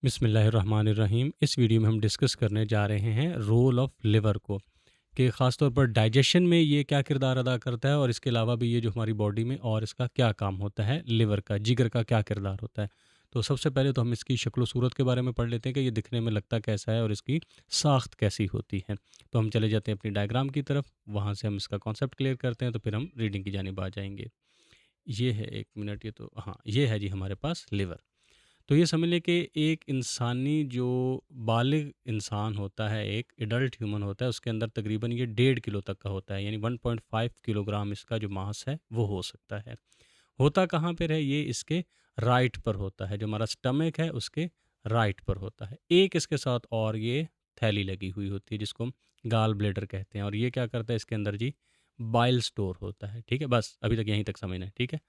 बिस्मिल्लाहिर्रहमानिर्रहीम। इस वीडियो में हम डिस्कस करने जा रहे हैं रोल ऑफ लिवर को, कि ख़ास तौर पर डाइजेशन में ये क्या किरदार अदा करता है और इसके अलावा भी ये जो हमारी बॉडी में और इसका क्या काम होता है, लिवर का, जिगर का क्या किरदार होता है। तो सबसे पहले तो हम इसकी शक्ल सूरत के बारे में पढ़ लेते हैं कि ये दिखने में लगता कैसा है और इसकी साख्त कैसी होती है। तो हम चले जाते हैं अपनी डायग्राम की तरफ, वहाँ से हम इसका कॉन्सेप्ट क्लियर करते हैं, तो फिर हम रीडिंग की जानिब आ जाएंगे। ये है, एक मिनट, ये तो हाँ, ये है जी हमारे पास लिवर। तो ये समझ लें कि एक इंसानी जो बालिग इंसान होता है, एक एडल्ट ह्यूमन होता है, उसके अंदर तकरीबन ये 1.5 किलो तक का होता है, यानी 1.5 किलोग्राम इसका जो मास है वो हो सकता है। होता कहाँ पर है? ये इसके राइट पर होता है, जो हमारा स्टमक है उसके राइट पर होता है। एक इसके साथ और ये थैली लगी हुई होती है जिसको हम गाल ब्लेडर कहते हैं, और ये क्या करता है, इसके अंदर जी बाइल स्टोर होता है। ठीक है, बस अभी तक यहीं तक समझना है। ठीक है,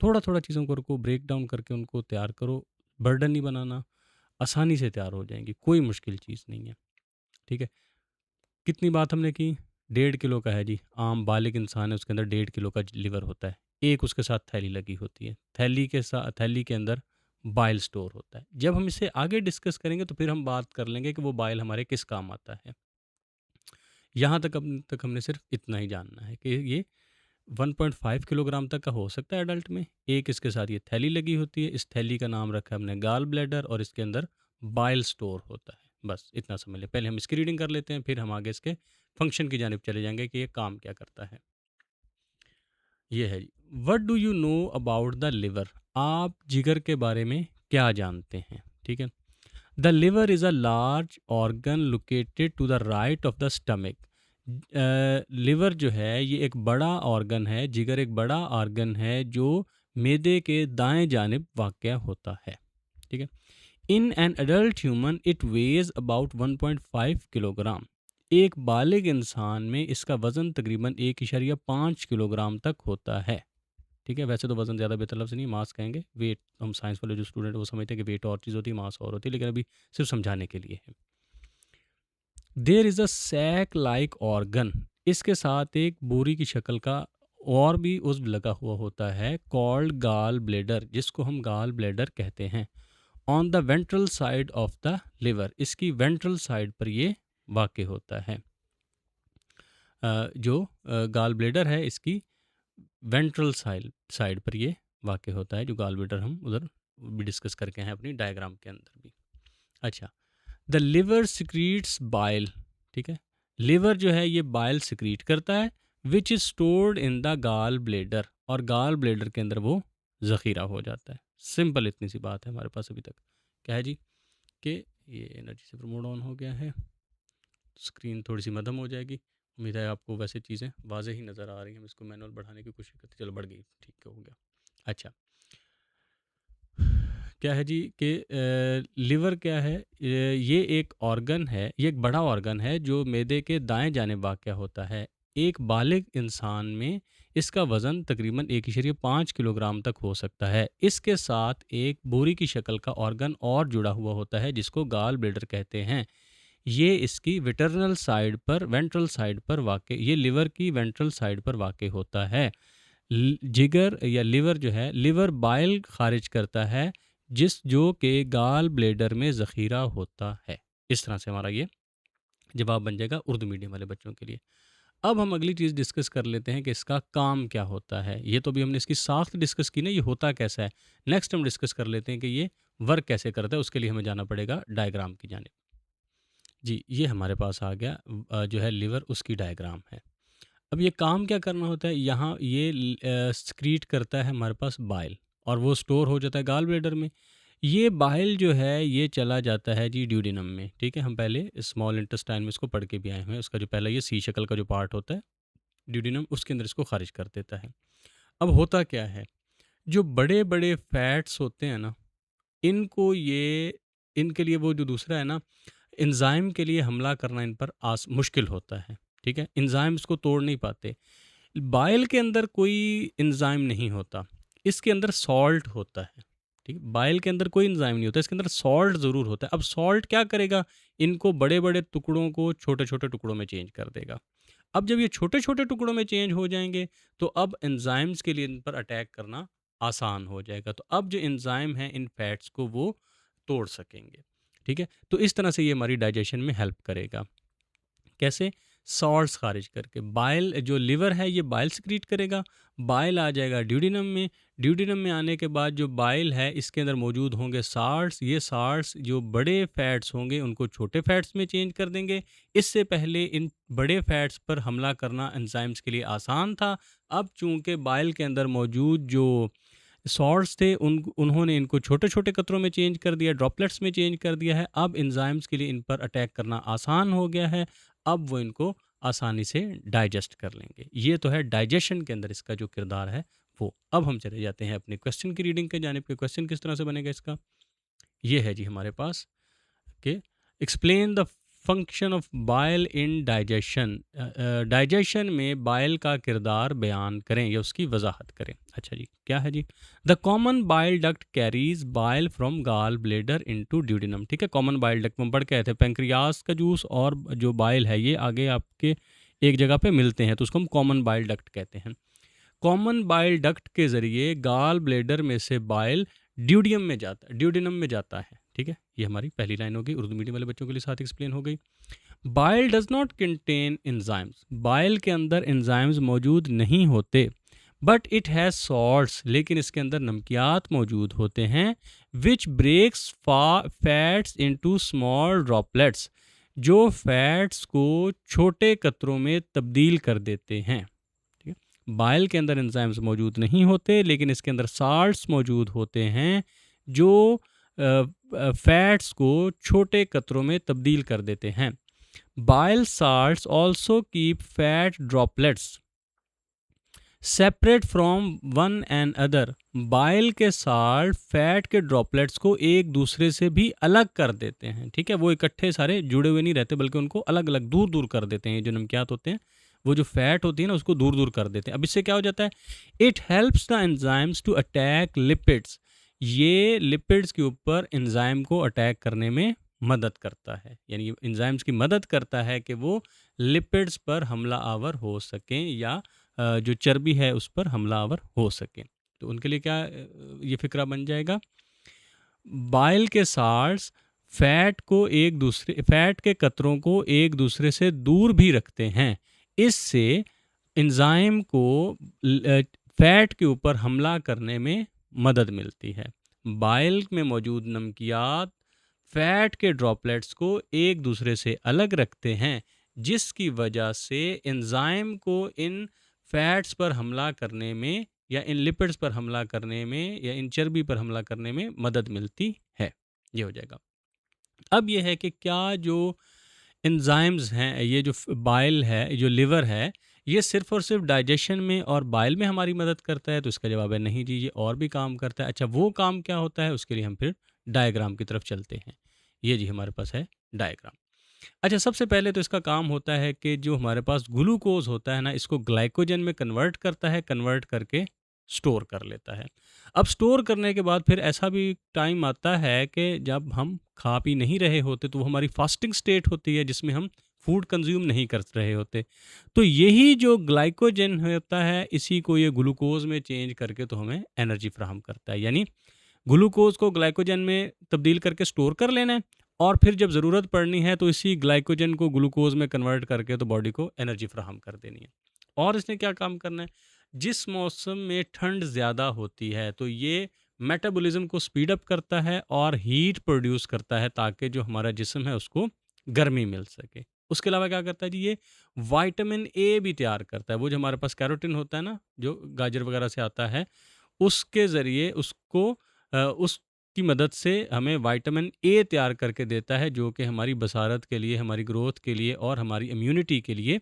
थोड़ा थोड़ा चीज़ों को रखो, ब्रेक डाउन करके उनको तैयार करो, बर्डन नहीं बनाना, आसानी से तैयार हो जाएंगी, कोई मुश्किल चीज़ नहीं है। ठीक है, कितनी बात हमने की? 1.5 किलो का है जी, आम बालिग इंसान है उसके अंदर 1.5 किलो का लिवर होता है। एक उसके साथ थैली लगी होती है, थैली के अंदर बाइल स्टोर होता है। जब हम इसे आगे डिस्कस करेंगे तो फिर हम बात कर लेंगे कि वो बाइल हमारे किस काम आता है। यहाँ तक अब तक हमने सिर्फ इतना ही जानना है कि ये 1.5 किलोग्राम तक का हो सकता है एडल्ट में। एक इसके साथ ये थैली लगी होती है, इस थैली का नाम रखा है हमने गाल ब्लैडर, और इसके अंदर बाइल स्टोर होता है। बस इतना समझ लें। पहले हम इसकी रीडिंग कर लेते हैं, फिर हम आगे इसके फंक्शन की जानिब चले जाएंगे कि ये काम क्या करता है। ये है जी, what do you know about the liver? आप जिगर के बारे में क्या जानते हैं? ठीक है, the liver is a large organ located to the right of the stomach. Liver जो है ये एक बड़ा ऑर्गन है, जिगर एक बड़ा ऑर्गन है जो मैदे के दाएं जानिब वाक़या होता है। ठीक है, in an adult human it ways about 1.5 kilogram. एक बालिग इंसान में इसका वज़न तकरीबन 1.5 किलोग्राम तक होता है। ठीक है, वैसे तो वज़न ज़्यादा बेहतर लफ्ज़ नहीं, मास कहेंगे। वेट, हम साइंस वाले जो स्टूडेंट वो समझते हैं कि वेट और चीज़ होती है, मास और होती है, लेकिन अभी सिर्फ समझाने के लिए है। There is a sac like organ, इसके साथ एक बोरी की शक्ल का और भी उज़्व लगा हुआ होता है, कॉल्ड गाल ब्लेडर, जिसको हम गाल ब्लेडर कहते हैं। On the ventral side of the liver, इसकी वेंट्रल साइड पर ये वाक़ होता है। जो गाल ब्लेडर है इसकी वेंट्रल साइड पर ये वाक़ होता है, जो गाल ब्लेडर हम उधर भी डिस्कस करके हैं अपनी डायग्राम के अंदर भी। अच्छा, द लिवर सिक्रीट्स बाइल। ठीक है, लिवर जो है ये बाइल सिक्रीट करता है, which is stored in the gall bladder, और गाल ब्लेडर के अंदर वो ज़ख़ीरा हो जाता है। सिंपल इतनी सी बात है हमारे पास अभी तक। क्या है जी कि ये एनर्जी से प्रमोट ऑन हो गया है, स्क्रीन थोड़ी सी मध्यम हो जाएगी। उम्मीद है आपको वैसे चीज़ें वाज़ेह ही नज़र आ रही हैं। हम इसको मैनुअल बढ़ाने की कोशिश करते, चलो बढ़ गई, ठीक हो गया। अच्छा, क्या है जी कि लिवर क्या है, ये एक ऑर्गन है, ये एक बड़ा ऑर्गन है जो मैदे के दाएं जानिब वाक़या होता है। एक बालिग इंसान में इसका वज़न तकरीबन 1.5 किलोग्राम तक हो सकता है। इसके साथ एक बोरी की शक्ल का ऑर्गन और जुड़ा हुआ होता है जिसको गाल ब्लेडर कहते हैं। ये इसकी वेंट्रल साइड पर वाक़, ये लिवर की वेंट्रल साइड पर वाक़ होता है। जिगर या लिवर जो है, लिवर बाइल खारिज करता है जो कि गाल ब्लेडर में ज़ख़ीरा होता है। इस तरह से हमारा ये जवाब बन जाएगा उर्दू मीडियम वाले बच्चों के लिए। अब हम अगली चीज़ डिस्कस कर लेते हैं कि इसका काम क्या होता है। ये तो भी हमने इसकी साख्त डिस्कस की ना, ये होता कैसा है। नेक्स्ट हम डिस्कस कर लेते हैं कि ये वर्क कैसे करता है। उसके लिए हमें जाना पड़ेगा डायग्राम की जानिब। जी, ये हमारे पास आ गया, जो है लिवर, उसकी डायग्राम है। अब ये काम क्या करना होता है, यहाँ ये स्क्रीट करता है हमारे पास बाइल, और वो स्टोर हो जाता है गाल ब्लेडर में। ये बाइल जो है ये चला जाता है जी ड्यूडेनम में। ठीक है, हम पहले स्मॉल इंटेस्टाइन में इसको पढ़ के भी आए हुए हैं। उसका जो पहला ये सी शक्ल का जो पार्ट होता है ड्यूडेनम, उसके अंदर इसको खारिज कर देता है। अब होता क्या है, जो बड़े बड़े फैट्स होते हैं ना, इनको ये, इनके लिए वो जो दूसरा है ना, एंजाइम के लिए हमला करना इन पर मुश्किल होता है। ठीक है, एंजाइम इसको तोड़ नहीं पाते। बाइल के अंदर कोई एंजाइम नहीं होता, इसके अंदर सॉल्ट होता है। ठीक है, बाइल के अंदर कोई एंजाइम नहीं होता, इसके अंदर सॉल्ट ज़रूर होता है। अब सॉल्ट क्या करेगा, इनको बड़े बड़े टुकड़ों को छोटे छोटे टुकड़ों में चेंज कर देगा। अब जब ये छोटे छोटे टुकड़ों में चेंज हो जाएंगे तो अब एंजाइम्स के लिए इन पर अटैक करना आसान हो जाएगा। तो अब जो एंजाइम है इन फैट्स को वो तोड़ सकेंगे। ठीक है, तो इस तरह से ये हमारी डाइजेशन में हेल्प करेगा। कैसे? सॉल्ट्स खारिज करके। बाइल जो लिवर है ये बाइल सिक्रीट करेगा, बाइल आ जाएगा ड्यूडिनम में, ड्यूडिनम में आने के बाद जो बाइल है इसके अंदर मौजूद होंगे साल्ट्स, ये साल्ट्स जो बड़े फैट्स होंगे उनको छोटे फैट्स में चेंज कर देंगे। इससे पहले इन बड़े फैट्स पर हमला करना एंजाइम्स के लिए आसान था, अब चूंकि बाइल के अंदर मौजूद जो सॉल्ट्स थे उन्होंने इनको छोटे छोटे कतरों में चेंज कर दिया, ड्रॉपलेट्स में चेंज कर दिया है। अब एंजाइम्स के लिए इन पर अटैक करना आसान हो गया है, अब वो इनको आसानी से डाइजेस्ट कर लेंगे। ये तो है डाइजेशन के अंदर इसका जो किरदार है वो। अब हम चले जाते हैं अपने क्वेश्चन की रीडिंग के जानिब के। क्वेश्चन किस तरह से बनेगा इसका? ये है जी हमारे पास कि explain the function of bile in digestion. Digestion में बाइल का किरदार बयान करें या उसकी वजाहत करें। अच्छा जी, क्या है जी? The common bile duct carries bile from gallbladder into duodenum. ठीक है, कॉमन बाइल डक्ट में पढ़ के आए थे, पेंक्रियास का जूस और जो बाइल है ये आगे आपके एक जगह पे मिलते हैं, तो उसको हम कॉमन बाइल डक्ट कहते हैं। कॉमन बाइल डक्ट के ज़रिए गाल ब्लेडर में से बाइल ड्यूडिनम में जाता है। ठीक है, ये हमारी पहली लाइन होगी, उर्दू मीडियम वाले बच्चों के लिए साथ एक्सप्लेन हो गई। Bile does not contain enzymes, bile के अंदर एंजाइम्स मौजूद नहीं होते, बट इट हैज़ सॉल्ट्स, लेकिन इसके अंदर नमकियात मौजूद होते हैं, which breaks fats into small droplets, जो फैट्स को छोटे कतरों में तब्दील कर देते हैं। ठीक है, बाइल के अंदर एंजाइम्स मौजूद नहीं होते, लेकिन इसके अंदर साल्ट्स मौजूद होते हैं जो फैट्स को छोटे कतरों में तब्दील कर देते हैं। Bile salts also keep fat droplets separate from one and other, bile के साल्ट फैट के ड्रॉपलेट्स को एक दूसरे से भी अलग कर देते हैं। ठीक है, वो इकट्ठे सारे जुड़े हुए नहीं रहते, बल्कि उनको अलग अलग दूर दूर कर देते हैं। जो नमकियात होते हैं वो जो फैट होती है ना उसको दूर दूर कर देते हैं। अब इससे क्या हो जाता है? It helps the enzymes to attack lipids, ये लिपिड्स के ऊपर एंजाइम को अटैक करने में मदद करता है, यानी एंजाइम्स की मदद करता है कि वो लिपिड्स पर हमला आवर हो सकें या जो चर्बी है उस पर हमलावर हो सके। तो उनके लिए क्या ये फिक्रा बन जाएगा? बाइल के साल्ट्स फैट के कतरों को एक दूसरे से दूर भी रखते हैं, इससे एंजाइम को फैट के ऊपर हमला करने में मदद मिलती है। बाइल में मौजूद नमकियात फैट के ड्रॉपलेट्स को एक दूसरे से अलग रखते हैं, जिसकी वजह से एंजाइम को इन फैट्स पर हमला करने में या इन लिपिड्स पर हमला करने में या इन चर्बी पर हमला करने में मदद मिलती है। ये हो जाएगा। अब ये है कि क्या जो एंजाइम्स हैं, ये जो बाइल है, जो लिवर है, ये सिर्फ और सिर्फ डाइजेशन में और बाइल में हमारी मदद करता है? तो इसका जवाब है नहीं जी, ये और भी काम करता है। अच्छा, वो काम क्या होता है? उसके लिए हम फिर डायग्राम की तरफ चलते हैं। ये जी हमारे पास है डायग्राम। अच्छा, सबसे पहले तो इसका काम होता है कि जो हमारे पास ग्लूकोज होता है ना, इसको ग्लाइकोजन में कन्वर्ट करता है, कन्वर्ट करके स्टोर कर लेता है। अब स्टोर करने के बाद फिर ऐसा भी टाइम आता है कि जब हम खा पी नहीं रहे होते, तो वो हमारी फास्टिंग स्टेट होती है जिसमें हम फूड कंज्यूम नहीं कर रहे होते। तो यही जो ग्लाइकोजन होता है, इसी को ये ग्लूकोज में चेंज करके तो हमें एनर्जी फराहम करता है। यानी ग्लूकोज को ग्लाइकोजन में तब्दील करके स्टोर कर लेना है, और फिर जब ज़रूरत पड़नी है तो इसी ग्लाइकोजन को ग्लूकोज में कन्वर्ट करके तो बॉडी को एनर्जी फराहम कर देनी है। और इसने क्या काम करना है? जिस मौसम में ठंड ज़्यादा होती है तो ये मेटाबॉलिज्म को स्पीड अप करता है और हीट प्रोड्यूस करता है, ताकि जो हमारा जिस्म है उसको गर्मी मिल सके। उसके अलावा क्या करता है जी? ये विटामिन ए भी तैयार करता है। वो जो हमारे पास कैरोटीन होता है ना, जो गाजर वगैरह से आता है, उसके ज़रिए उसको उसकी मदद से हमें विटामिन ए तैयार करके देता है, जो कि हमारी बसारत के लिए, हमारी ग्रोथ के लिए और हमारी इम्यूनिटी के लिए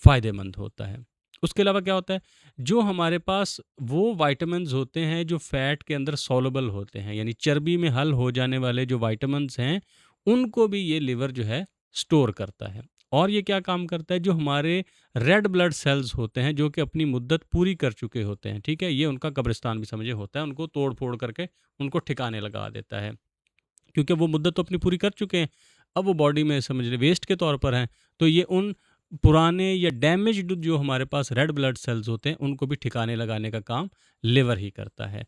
फ़ायदेमंद होता है। उसके अलावा क्या होता है? जो हमारे पास वो विटामिन्स होते हैं जो फैट के अंदर सॉल्युबल होते हैं, यानी चर्बी में हल हो जाने वाले जो विटामिन्स हैं, उनको भी ये लिवर जो है स्टोर करता है। और ये क्या काम करता है? जो हमारे रेड ब्लड सेल्स होते हैं, जो कि अपनी मुद्दत पूरी कर चुके होते हैं, ठीक है, ये उनका कब्रिस्तान भी समझे होता है, उनको तोड़ फोड़ करके उनको ठिकाने लगा देता है, क्योंकि वो मुद्दत तो अपनी पूरी कर चुके हैं, अब वो बॉडी में समझ ले वेस्ट के तौर पर हैं। तो ये उन पुराने या डैमेज्ड जो हमारे पास रेड ब्लड सेल्स होते हैं, उनको भी ठिकाने लगाने का काम लिवर ही करता है।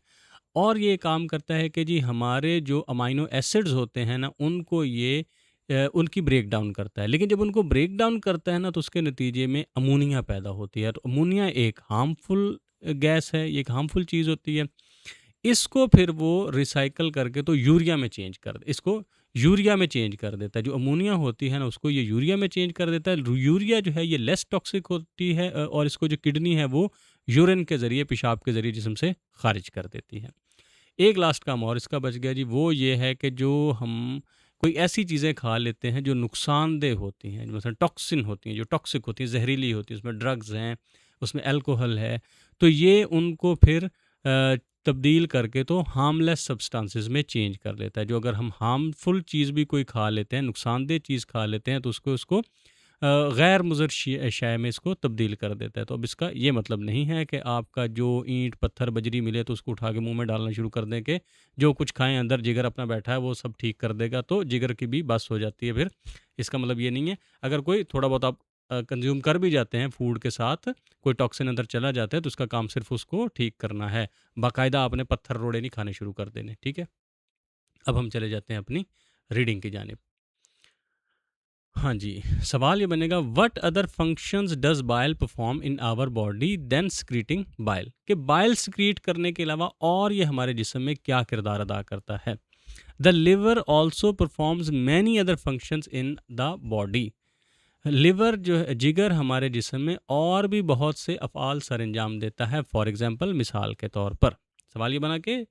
और ये काम करता है कि जी हमारे जो अमाइनो एसिड्स होते हैं ना, उनको ये उनकी ब्रेक डाउन करता है। लेकिन जब उनको ब्रेक डाउन करता है ना, तो उसके नतीजे में अमोनिया पैदा होती है। तो अमोनिया एक हार्मफुल गैस है, ये एक हार्मफुल चीज़ होती है। इसको फिर वो रिसाइकल करके तो यूरिया में चेंज कर इसको यूरिया में चेंज कर देता है। जो अमोनिया होती है ना, उसको ये यूरिया में चेंज कर देता है। यूरिया जो है ये लेस टॉक्सिक होती है, और इसको जो किडनी है वो यूरिन के ज़रिए, पेशाब के ज़रिए जिस्म से खारिज कर देती है। एक लास्ट काम और इसका बच गया जी, वो ये है कि जो हम कोई ऐसी चीज़ें खा लेते हैं जो नुकसानदेह होती हैं, जैसे टॉक्सिन होती हैं, जो टॉक्सिक होती हैं, जहरीली होती हैं, उसमें ड्रग्स हैं, उसमें अल्कोहल है, तो ये उनको फिर तब्दील करके तो हार्मलेस सब्सटेंसेस में चेंज कर लेता है। जो अगर हम हार्मफुल चीज़ भी कोई खा लेते हैं, नुकसानदेह चीज़ खा लेते हैं, तो उसको उसको गैर मुज़र शय में इसको तब्दील कर देता है। तो अब इसका ये मतलब नहीं है कि आपका जो ईंट पत्थर बजरी मिले तो उसको उठा के मुंह में डालना शुरू कर दें कि जो कुछ खाएं अंदर जिगर अपना बैठा है वो सब ठीक कर देगा, तो जिगर की भी बस हो जाती है। फिर इसका मतलब ये नहीं है। अगर कोई थोड़ा बहुत आप कंज्यूम कर भी जाते हैं फूड के साथ, कोई टॉक्सिन अंदर चला जाता है, तो उसका काम सिर्फ उसको ठीक करना है। बाकायदा आपने पत्थर रोड़े नहीं खाने शुरू कर देने, ठीक है। अब हम चले जाते हैं अपनी रीडिंग की जानिब। हाँ जी, सवाल ये बनेगा, what other functions does bile perform in our body then secreting bile, कि बाइल सिक्रीट करने के अलावा और ये हमारे जिस्म में क्या किरदार अदा करता है। The liver also performs many other functions in the body. Liver जो है, जिगर हमारे जिस्म में और भी बहुत से अफ़आल सर अंजाम देता है। फॉर एग्जांपल, मिसाल के तौर पर सवाल ये बना कि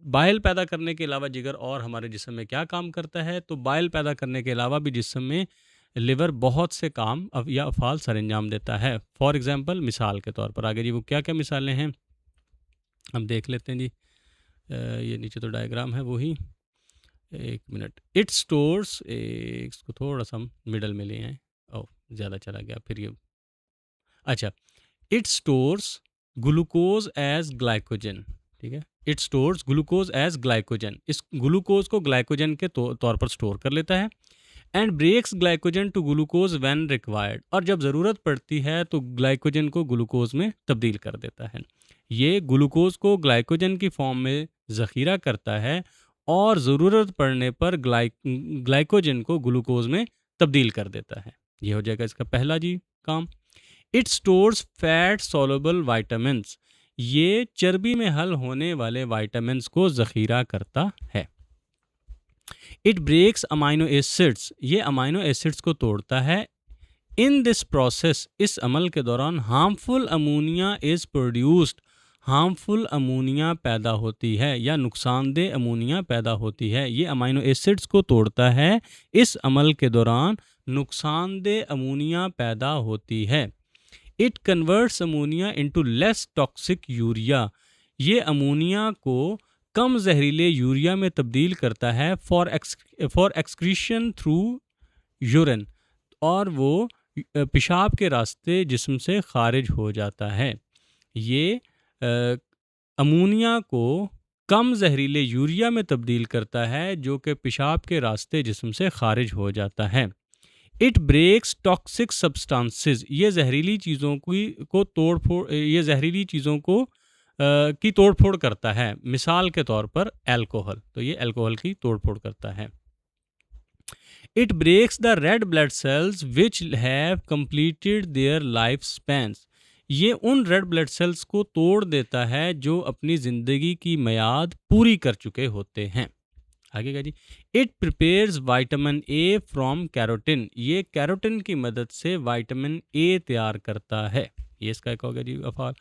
बाइल पैदा करने के अलावा जिगर और हमारे जिस्म में क्या काम करता है। तो बाइल पैदा करने के अलावा भी जिस्म में लिवर बहुत से काम या अफ़आल सर अंजाम देता है। फॉर एग्जांपल, मिसाल के तौर पर आगे जी वो क्या क्या मिसालें हैं हम देख लेते हैं जी। ये नीचे तो डायग्राम है वही, एक मिनट। इट स्टोर्स, इसको थोड़ा सा हम मिडल में ले आए, ओह ज़्यादा चला गया फिर ये। अच्छा, it stores glucose as glycogen, ठीक है। It stores glucose as glycogen, इस ग्लूकोज को ग्लाइकोजन के तौर पर स्टोर कर लेता है। And breaks glycogen to glucose when required, और जब ज़रूरत पड़ती है तो ग्लाइकोजन को ग्लूकोज में तब्दील कर देता है। ये ग्लूकोज को ग्लाइकोजन की फॉर्म में ज़ख़ीरा करता है और ज़रूरत पड़ने पर ग्लाइकोजन को ग्लूकोज में तब्दील कर देता है। ये हो जाएगा इसका पहला जी काम। It stores fat soluble vitamins, ये चर्बी में हल होने वाले वाइटामिन्स को ज़ख़ीरा करता है। इट ब्रेक्स अमाइनो एसिड्स, ये अमाइनो एसिड्स को तोड़ता है। इन दिस प्रोसेस, इस अमल के दौरान harmful ammonia is produced, harmful ammonia पैदा होती है या नुकसानदेह अमोनिया पैदा होती है। ये अमाइनो एसिड्स को तोड़ता है, इस अमल के दौरान नुकसानदेह अमोनिया पैदा होती है। It converts ammonia into less toxic urea, ये अमोनिया को कम जहरीले यूरिया में तब्दील करता है फॉर एक्सक्रीशन थ्रू यूरिन, और वो पेशाब के रास्ते जिस्म से खारिज हो जाता है। ये अमोनिया को कम जहरीले यूरिया में तब्दील करता है जो कि पेशाब के रास्ते जिस्म से खारिज हो जाता है। इट ब्रेक्स टॉक्सिक सब्सटेंसेस, ये जहरीली चीज़ों को तोड़ फोड़, ये जहरीली चीज़ों को की तोड़ फोड़ करता है। मिसाल के तौर पर अल्कोहल, तो ये अल्कोहल की तोड़ फोड़ करता है। It breaks the red blood cells which have completed their life spans, ये उन रेड ब्लड सेल्स को तोड़ देता है जो अपनी ज़िंदगी की मियाद पूरी कर चुके होते हैं। आगे का जी, it prepares vitamin A from carotene, ये कैरोटीन की मदद से विटामिन ए तैयार करता है। ये इसका एक हो गया जी अफाल।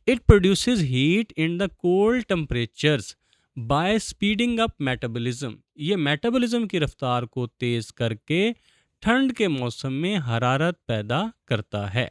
It produces heat in the cold temperatures by speeding up metabolism, ये मेटाबॉलिज्म की रफ्तार को तेज़ करके ठंड के मौसम में हरारत पैदा करता है।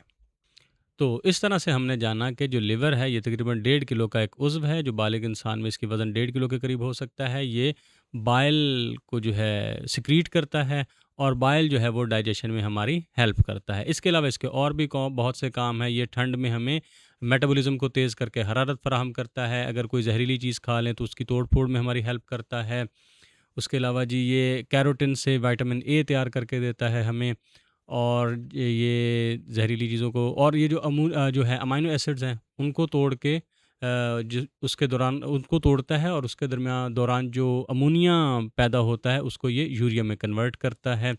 तो इस तरह से हमने जाना कि जो लिवर है ये तकरीबन 1.5 किलो का एक उज़्व है, जो बालिग इंसान में इसकी वज़न 1.5 किलो के करीब हो सकता है। ये बाइल को जो है सिक्रीट करता है, और बाइल जो है वो डाइजेशन में हमारी हेल्प करता है। इसके अलावा इसके और भी बहुत से काम हैं। ये ठंड में हमें मेटाबॉलिज्म को तेज़ करके हरारत फराहम करता है। अगर कोई जहरीली चीज़ खा लें तो उसकी तोड़ फोड़ में हमारी हेल्प करता है। उसके अलावा जी ये कैरोटीन से विटामिन ए तैयार करके देता है हमें, और ये ज़हरीली चीज़ों को, और ये जो जो है अमाइनो एसिड्स हैं उनको तोड़ के जो उसके दौरान उनको तोड़ता है और उसके दौरान जो अमोनिया पैदा होता है उसको ये यूरिया में कन्वर्ट करता है।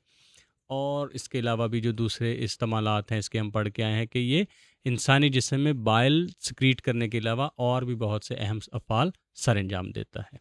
और इसके अलावा भी जो दूसरे इस्तेमालात हैं इसके हम पढ़ के आए हैं कि ये इंसानी जिस्म में बाइल सिक्रीट करने के अलावा और भी बहुत से अहम अफ़ाल सर अंजाम देता है।